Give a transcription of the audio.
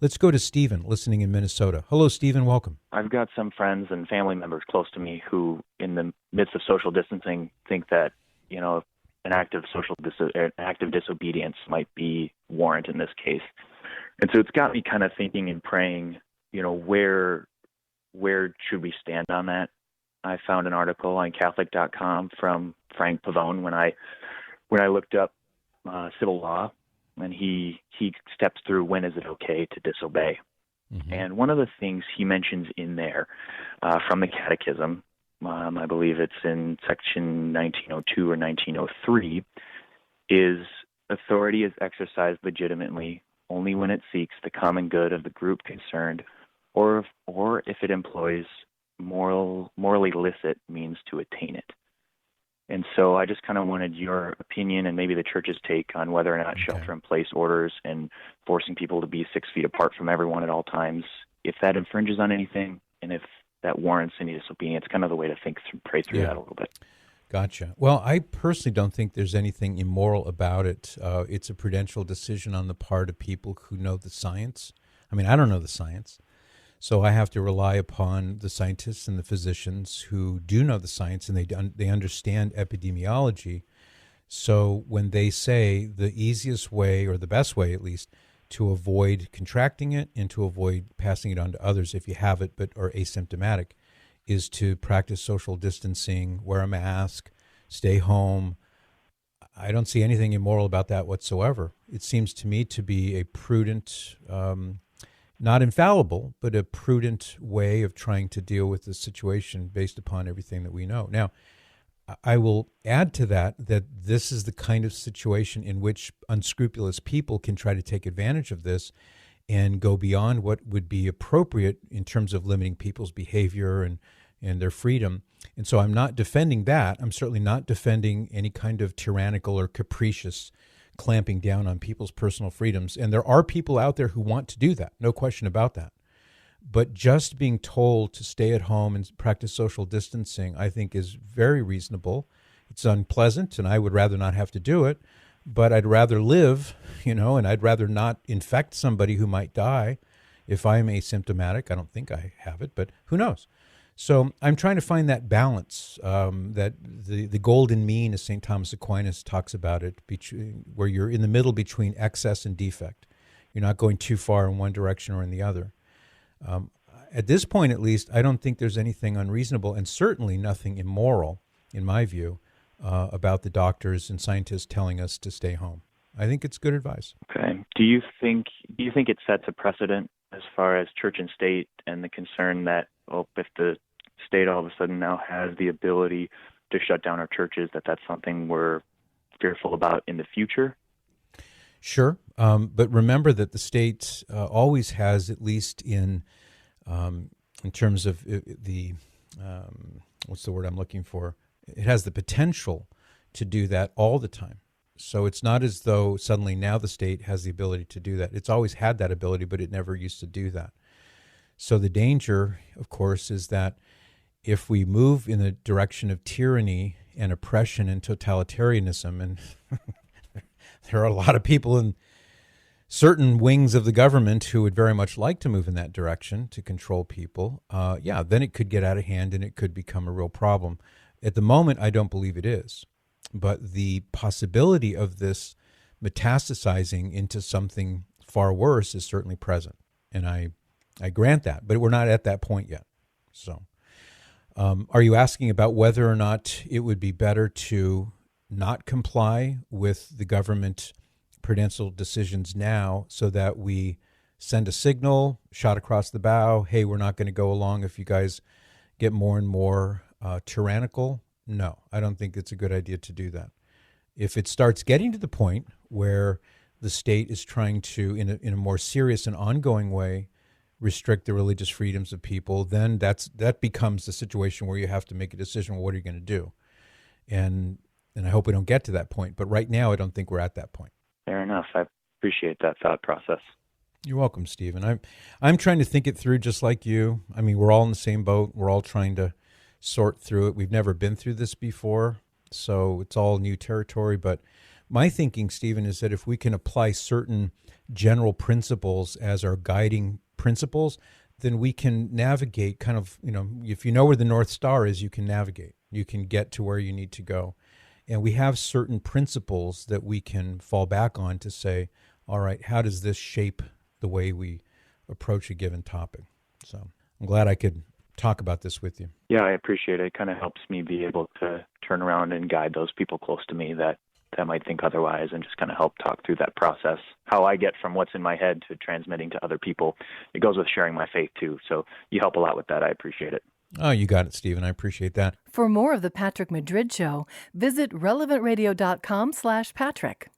Let's go to Stephen, listening in Minnesota. Hello, Stephen. Welcome. I've got some friends and family members close to me who, in the midst of social distancing, think that, an act of an act of disobedience might be warranted in this case. And so it's got me kind of thinking and praying, where should we stand on that? I found an article on Catholic.com from Frank Pavone when I looked up civil law, and he steps through when is it okay to disobey. Mm-hmm. And one of the things he mentions in there from the Catechism, I believe it's in section 1902 or 1903, is authority is exercised legitimately only when it seeks the common good of the group concerned, or if it employs morally licit means to attain it. And so I just kind of wanted your opinion and maybe the church's take on whether or not shelter-in-place orders and forcing people to be 6 feet apart from everyone at all times, if that infringes on anything, and if that warrants any disobedience, kind of the way to pray through that a little bit. Gotcha. Well, I personally don't think there's anything immoral about it. It's a prudential decision on the part of people who know the science. I mean, I don't know the science. So I have to rely upon the scientists and the physicians who do know the science, and they understand epidemiology. So when they say the easiest way, or the best way at least, to avoid contracting it and to avoid passing it on to others if you have it but are asymptomatic, is to practice social distancing, wear a mask, stay home. I don't see anything immoral about that whatsoever. It seems to me to be a prudent, not infallible, but a prudent way of trying to deal with the situation based upon everything that we know. Now, I will add to that this is the kind of situation in which unscrupulous people can try to take advantage of this and go beyond what would be appropriate in terms of limiting people's behavior and their freedom. And so I'm not defending that. I'm certainly not defending any kind of tyrannical or capricious clamping down on people's personal freedoms. And there are people out there who want to do that, no question about that. But just being told to stay at home and practice social distancing, I think, is very reasonable. It's unpleasant, and I would rather not have to do it, but I'd rather live, and I'd rather not infect somebody who might die if I'm asymptomatic. I don't think I have it, but who knows? So I'm trying to find that balance, that the golden mean, as St. Thomas Aquinas talks about it, where you're in the middle between excess and defect. You're not going too far in one direction or in the other. At this point, at least, I don't think there's anything unreasonable and certainly nothing immoral, in my view, about the doctors and scientists telling us to stay home. I think it's good advice. Okay. Do you think it sets a precedent as far as church and state and the concern that, if the state all of a sudden now has the ability to shut down our churches, that's something we're fearful about in the future? Sure, but remember that the state always has, at least in terms of the what's the word I'm looking for? It has the potential to do that all the time. So it's not as though suddenly now the state has the ability to do that. It's always had that ability, but it never used to do that. So the danger, of course, is that if we move in the direction of tyranny and oppression and totalitarianism, and there are a lot of people in certain wings of the government who would very much like to move in that direction to control people, then it could get out of hand and it could become a real problem. At the moment, I don't believe it is. But the possibility of this metastasizing into something far worse is certainly present. And I grant that, but we're not at that point yet. So are you asking about whether or not it would be better to not comply with the government prudential decisions now so that we send a signal, shot across the bow, hey, we're not going to go along if you guys get more and more tyrannical? No, I don't think it's a good idea to do that. If it starts getting to the point where the state is trying to, in a more serious and ongoing way, restrict the religious freedoms of people, then that becomes the situation where you have to make a decision. Well, what are you going to do? And I hope we don't get to that point. But right now, I don't think we're at that point. Fair enough. I appreciate that thought process. You're welcome, Stephen. I'm trying to think it through just like you. I mean, we're all in the same boat. We're all trying to sort through it. We've never been through this before, so it's all new territory. But My thinking, Stephen, is that if we can apply certain general principles as our guiding principles, then we can navigate kind of, if you know where the North Star is, you can navigate. You can get to where you need to go. And we have certain principles that we can fall back on to say, all right, how does this shape the way we approach a given topic? So I'm glad I could talk about this with you. Yeah, I appreciate it. It kind of helps me be able to turn around and guide those people close to me that might think otherwise, and just kind of help talk through that process. How I get from what's in my head to transmitting to other people, it goes with sharing my faith too. So you help a lot with that. I appreciate it. Oh, you got it, Stephen. I appreciate that. For more of The Patrick Madrid Show, visit relevantradio.com/Patrick.